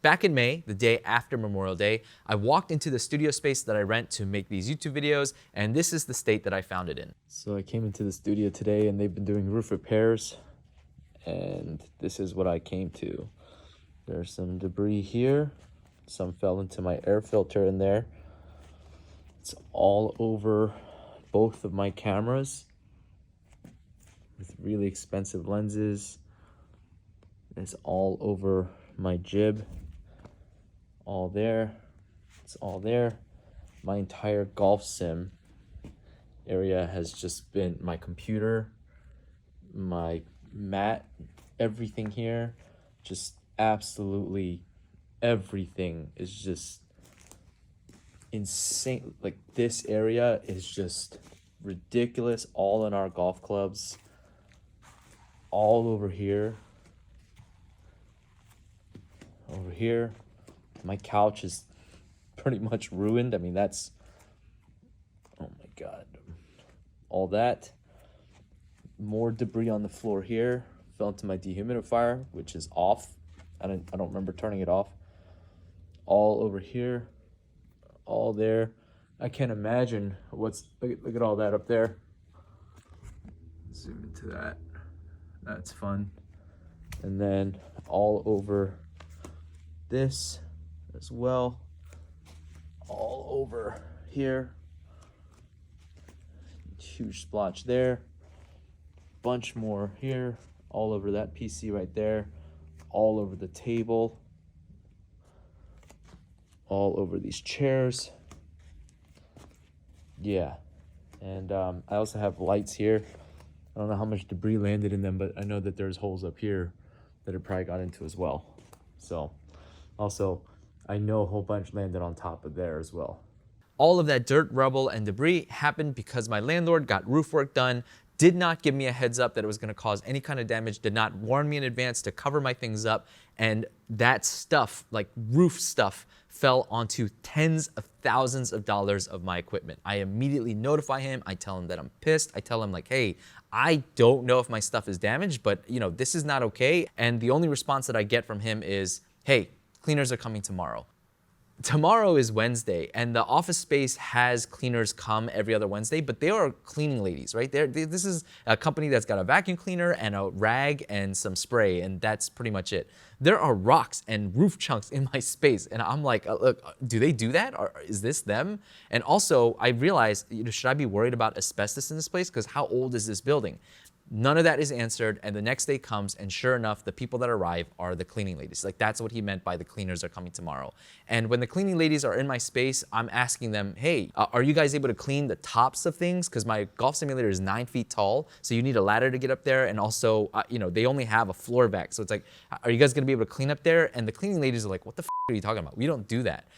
Back in May, the day after Memorial Day, I walked into the studio space that I rent to make these YouTube videos, and this is the state that I found it in. So I came into the studio today and they've been doing roof repairs, and this is what I came to. There's some debris here. Some fell into my air filter in there. It's all over both of my cameras with really expensive lenses. It's all over my jib. All there. It's all there. My entire golf sim area has just been my computer, my mat, everything here, just absolutely everything is just insane. Like, this area is just ridiculous. All in our golf clubs, all over here, over here. My couch is pretty much ruined. I mean, that's, oh my God, all that. More debris on the floor here. Fell into my dehumidifier, which is off. I don't remember turning it off. All over here, all there. I can't imagine what's, look at all that up there. Zoom into that. That's fun. And then all over this as well. All over here. Huge splotch there. Bunch more here. All over that PC right there. All over the table. All over these chairs. Yeah. And I also have lights here. I don't know how much debris landed in them, but I know that there's holes up here that it probably got into as well. So also, I know a whole bunch landed on top of there as well. All of that dirt, rubble, and debris happened because my landlord got roof work done, did not give me a heads up that it was gonna cause any kind of damage, did not warn me in advance to cover my things up, and that stuff, like roof stuff, fell onto tens of thousands of dollars of my equipment. I immediately notify him, I tell him that I'm pissed, I tell him like, hey, I don't know if my stuff is damaged, but this is not okay. And the only response that I get from him is, hey, cleaners are coming tomorrow. Tomorrow is Wednesday, and the office space has cleaners come every other Wednesday, but they are cleaning ladies, right? This is a company that's got a vacuum cleaner and a rag and some spray, and that's pretty much it. There are rocks and roof chunks in my space, and I'm like, look, do they do that? Or is this them? And also, I realized, should I be worried about asbestos in this place? Because how old is this building? None of that is answered, and the next day comes, and sure enough, the people that arrive are the cleaning ladies. Like, that's what he meant by the cleaners are coming tomorrow. And when the cleaning ladies are in my space, I'm asking them, hey, are you guys able to clean the tops of things? Because my golf simulator is 9 feet tall, so you need a ladder to get up there, and also, they only have a floor vac. So it's like, are you guys gonna be able to clean up there? And the cleaning ladies are like, what the f are you talking about? We don't do that.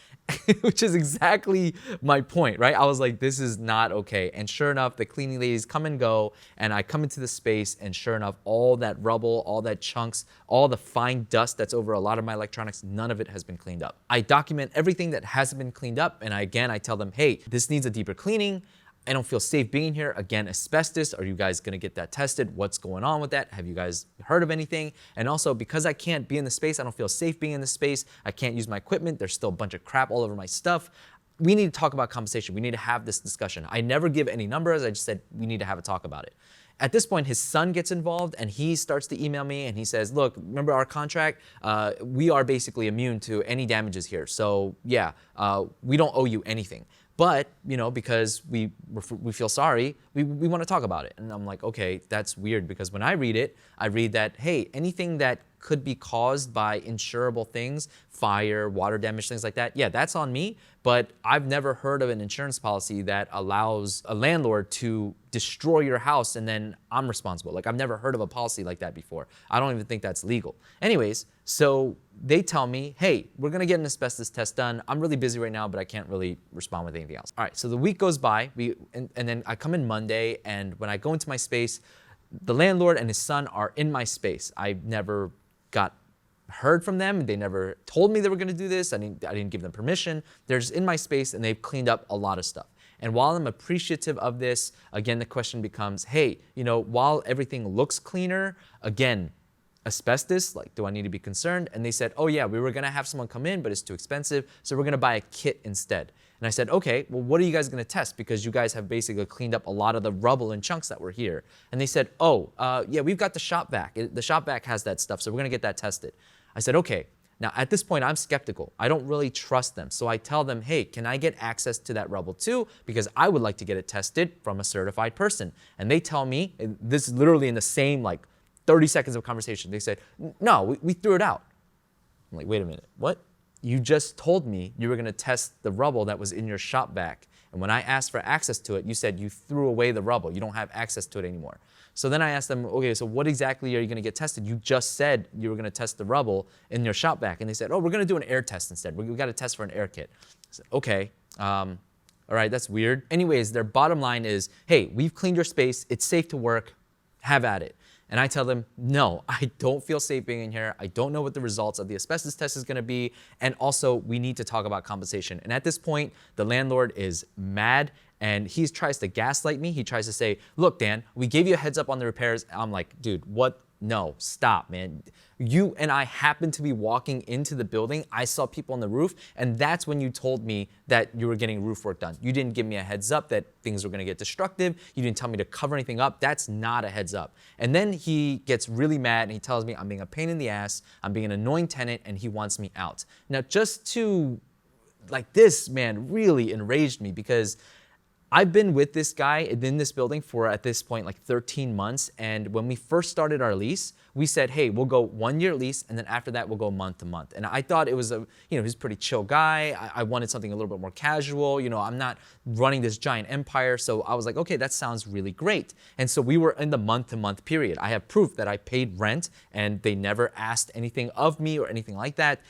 Which is exactly my point, right? I was like, this is not okay. And sure enough, the cleaning ladies come and go, and I come into the space, and sure enough, all that rubble, all that chunks, all the fine dust that's over a lot of my electronics, none of it has been cleaned up. I document everything that hasn't been cleaned up, and I tell them, hey, this needs a deeper cleaning. I don't feel safe being here. Again, asbestos, are you guys gonna get that tested? What's going on with that? Have you guys heard of anything? And also, because I can't be in the space, I don't feel safe being in the space, I can't use my equipment, there's still a bunch of crap all over my stuff. We need to talk about compensation. We need to have this discussion. I never give any numbers, I just said we need to have a talk about it. At this point, his son gets involved and he starts to email me and he says, look, remember our contract? We are basically immune to any damages here. So yeah, we don't owe you anything. But, because we feel sorry, we want to talk about it. And I'm like, okay, that's weird, because when I read it, I read that, hey, anything that could be caused by insurable things, fire, water damage, things like that, yeah, that's on me. But I've never heard of an insurance policy that allows a landlord to destroy your house and then I'm responsible. Like, I've never heard of a policy like that before. I don't even think that's legal. Anyways, so they tell me, hey, we're gonna get an asbestos test done. I'm really busy right now, but I can't really respond with anything else. All right, so the week goes by, and then I come in Monday, and when I go into my space, the landlord and his son are in my space. I never got heard from them. They never told me they were gonna do this. I didn't give them permission. They're just in my space and they've cleaned up a lot of stuff. And while I'm appreciative of this, again, the question becomes, hey, while everything looks cleaner, again, asbestos? Like, do I need to be concerned? And they said, oh yeah, we were gonna have someone come in, but it's too expensive, so we're gonna buy a kit instead. And I said, okay, well, what are you guys gonna test? Because you guys have basically cleaned up a lot of the rubble and chunks that were here. And they said, oh, yeah, we've got the shop vac. The shop vac has that stuff, so we're gonna get that tested. I said, okay. Now, at this point, I'm skeptical. I don't really trust them. So I tell them, hey, can I get access to that rubble too? Because I would like to get it tested from a certified person. And they tell me, and this is literally in the same like 30 seconds of conversation, they said, no, we threw it out. I'm like, wait a minute, what? You just told me you were gonna test the rubble that was in your shop vac. And when I asked for access to it, you said you threw away the rubble. You don't have access to it anymore. So then I asked them, okay, so what exactly are you gonna get tested? You just said you were gonna test the rubble in your shop vac. And they said, oh, we're gonna do an air test instead. We got to test for an air kit. I said, okay, all right, that's weird. Anyways, their bottom line is, hey, we've cleaned your space. It's safe to work. Have at it. And I tell them, no, I don't feel safe being in here. I don't know what the results of the asbestos test is gonna be. And also, we need to talk about compensation. And at this point, the landlord is mad and he tries to gaslight me. He tries to say, look, Dan, we gave you a heads up on the repairs. I'm like, dude, what? No, stop, man. You and I happened to be walking into the building. I saw people on the roof, and that's when you told me that you were getting roof work done. You didn't give me a heads up that things were gonna get destructive. You didn't tell me to cover anything up. That's not a heads up. And then he gets really mad and he tells me I'm being a pain in the ass, I'm being an annoying tenant, and he wants me out. Now, just to, like, this, man, really enraged me because I've been with this guy in this building for, at this point, like 13 months. And when we first started our lease, we said, hey, we'll go 1 year lease, and then after that, we'll go month to month. And I thought it was he's a pretty chill guy. I wanted something a little bit more casual. I'm not running this giant empire. So I was like, okay, that sounds really great. And so we were in the month to month period. I have proof that I paid rent and they never asked anything of me or anything like that.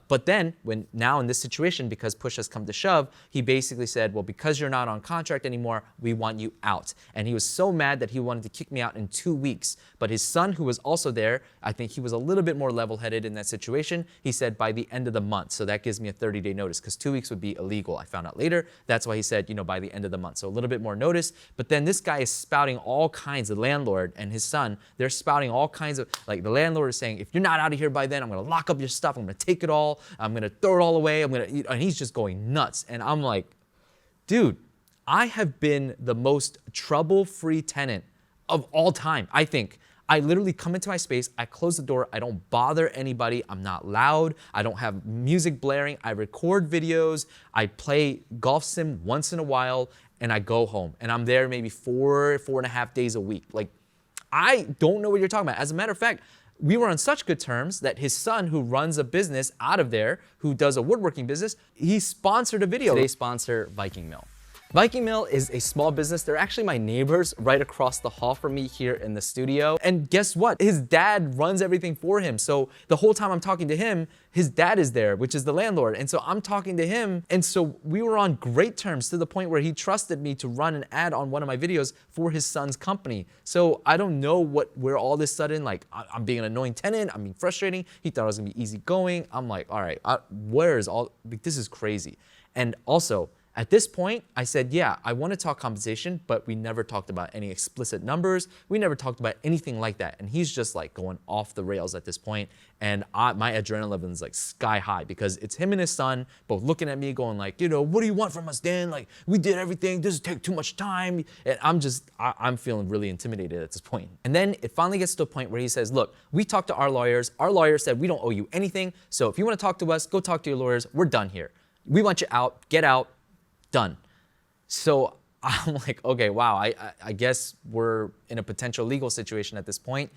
But then now in this situation, because push has come to shove, he basically said, well, because you're not on contract anymore, we want you out. And he was so mad that he wanted to kick me out in 2 weeks. But his son, who was also there, I think he was a little bit more level-headed in that situation. He said by the end of the month. So that gives me a 30-day notice because 2 weeks would be illegal. I found out later. That's why he said, by the end of the month. So a little bit more notice. But then this guy is spouting all kinds, the landlord and his son, they're spouting all kinds of, like the landlord is saying, if you're not out of here by then, I'm going to lock up your stuff. I'm going to take it all. I'm going to throw it all away. And he's just going nuts. And I'm like, dude, I have been the most trouble-free tenant of all time, I think. I literally come into my space, I close the door, I don't bother anybody, I'm not loud, I don't have music blaring, I record videos, I play golf sim once in a while, and I go home. And I'm there maybe 4.5 days a week. Like, I don't know what you're talking about. As a matter of fact, we were on such good terms that his son, who runs a business out of there, who does a woodworking business, he sponsored a video. Today's sponsor, Viking Mill. Viking Mill is a small business. They're actually my neighbors right across the hall from me here in the studio. And guess what? His dad runs everything for him. So the whole time I'm talking to him, his dad is there, which is the landlord. And so I'm talking to him. And so we were on great terms to the point where he trusted me to run an ad on one of my videos for his son's company. So I don't know where all this sudden, like, I'm being an annoying tenant, I'm being frustrating. He thought I was gonna be easygoing. I'm like, all right, this is crazy. And also, at this point, I said, yeah, I want to talk compensation, but we never talked about any explicit numbers. We never talked about anything like that. And he's just like going off the rails at this point. And my adrenaline is like sky high because it's him and his son both looking at me going like, what do you want from us, Dan? Like, we did everything. This take too much time. And I'm feeling really intimidated at this point. And then it finally gets to a point where he says, look, we talked to our lawyers. Our lawyer said we don't owe you anything. So if you want to talk to us, go talk to your lawyers. We're done here. We want you out. Get out. Done. So I'm like, okay, wow, I guess we're in a potential legal situation at this point.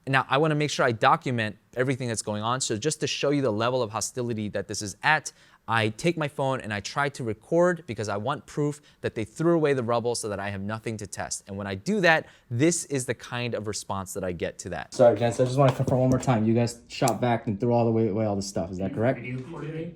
Now, I want to make sure I document everything that's going on. So just to show you the level of hostility that this is at, I take my phone and I try to record because I want proof that they threw away the rubble so that I have nothing to test. And when I do that, this is the kind of response that I get to that. Sorry, gents, I just want to confirm one more time. You guys shot back and threw all the way away all the stuff. Is that correct?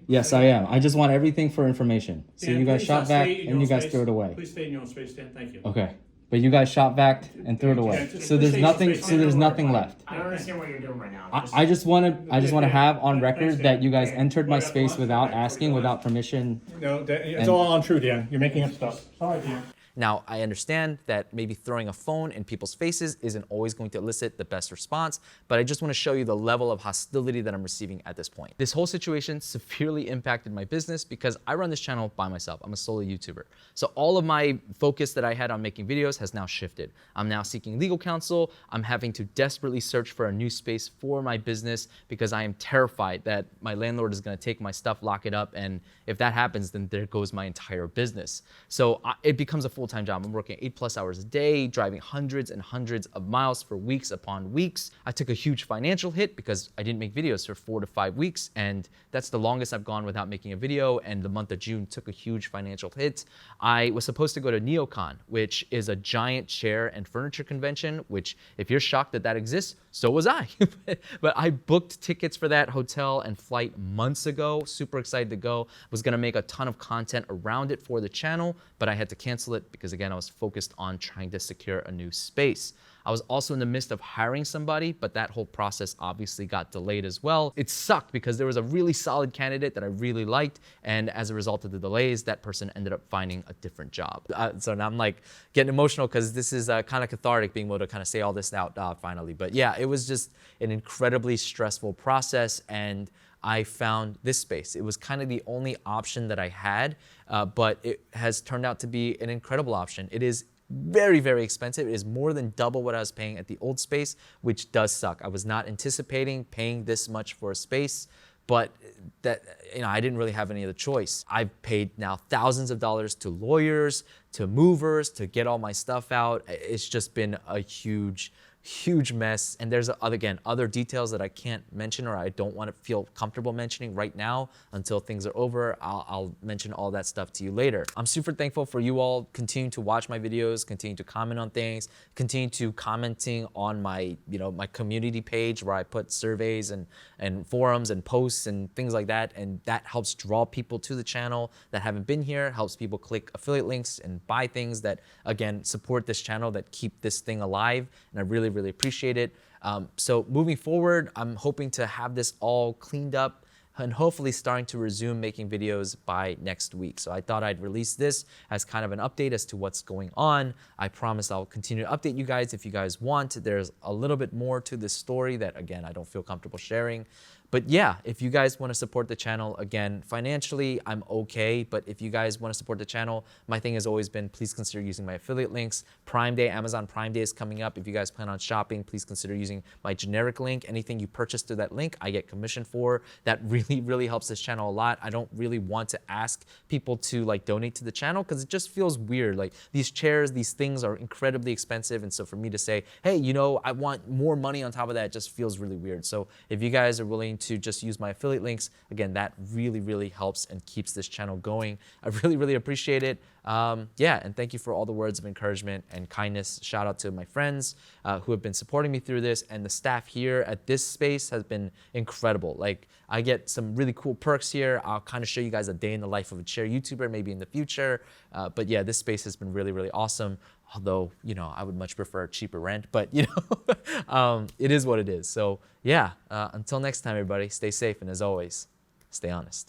Yes, I am. I just want everything for information. So Dan, you guys please shot back stay in and your you guys space. threw it away. Please stay in your own space, Dan. Thank you. Okay. But you guys shot back and threw it away. Yeah, So please there's stay in your nothing. space. So there's nothing left. I don't understand what you're doing right now. I just want to have on record Thanks, Dan. that you guys entered my space without asking, without permission. No, Dan, it's all untrue, Dan. You're making up stuff. Sorry, Dan. Now, I understand that maybe throwing a phone in people's faces isn't always going to elicit the best response, but I just want to show you the level of hostility that I'm receiving at this point. This whole situation severely impacted my business because I run this channel by myself. I'm a solo YouTuber. So all of my focus that I had on making videos has now shifted. I'm now seeking legal counsel. I'm having to desperately search for a new space for my business because I am terrified that my landlord is going to take my stuff, lock it up, and if that happens, then there goes my entire business. So it becomes a full-time job. I'm working 8+ hours a day, driving hundreds and hundreds of miles for weeks upon weeks. I took a huge financial hit because I didn't make videos for 4 to 5 weeks, and that's the longest I've gone without making a video, and the month of June took a huge financial hit. I was supposed to go to NeoCon, which is a giant chair and furniture convention, which if you're shocked that that exists, so was I. But I booked tickets for that hotel and flight months ago, super excited to go. Was gonna make a ton of content around it for the channel, but I had to cancel it because again, I was focused on trying to secure a new space. I was also in the midst of hiring somebody, but that whole process obviously got delayed as well. It sucked because there was a really solid candidate that I really liked, and as a result of the delays, that person ended up finding a different job. So now I'm like getting emotional because this is kind of cathartic being able to kind of say all this out finally. But yeah, it was just an incredibly stressful process, and I found this space. It was kind of the only option that I had, but it has turned out to be an incredible option. It is very, very expensive. It is more than double what I was paying at the old space, which does suck. I was not anticipating paying this much for a space, but that, I didn't really have any other choice. I've paid now thousands of dollars to lawyers, to movers, to get all my stuff out. It's just been a huge mess. And there's, again, other details that I can't mention or I don't want to feel comfortable mentioning right now until things are over. I'll mention all that stuff to you later. I'm super thankful for you all continuing to watch my videos, continue to comment on things, continue to commenting on my, my community page where I put surveys and forums and posts and things like that. And that helps draw people to the channel that haven't been here, helps people click affiliate links and buy things that, again, support this channel, that keep this thing alive. And I really appreciate it. So moving forward, I'm hoping to have this all cleaned up and hopefully starting to resume making videos by next week. So I thought I'd release this as kind of an update as to what's going on. I promise I'll continue to update you guys if you guys want. There's a little bit more to this story that, again, I don't feel comfortable sharing. But yeah, if you guys want to support the channel, again, financially, I'm okay. But if you guys want to support the channel, my thing has always been, please consider using my affiliate links. Prime Day, Amazon Prime Day is coming up. If you guys plan on shopping, please consider using my generic link. Anything you purchase through that link, I get commission for. That really helps this channel a lot. I don't really want to ask people to donate to the channel because it just feels weird. Like these chairs, these things are incredibly expensive. And so for me to say, hey, I want more money on top of that, it just feels really weird. So if you guys are willing to just use my affiliate links, again, that really helps and keeps this channel going. I really appreciate it. Yeah, and thank you for all the words of encouragement and kindness. Shout out to my friends who have been supporting me through this, and the staff here at this space has been incredible. Like, I get some really cool perks here. I'll kind of show you guys a day in the life of a chair YouTuber maybe in the future. But yeah, this space has been really awesome. Although, I would much prefer cheaper rent, but it is what it is. So yeah, until next time, everybody, stay safe, and as always, stay honest.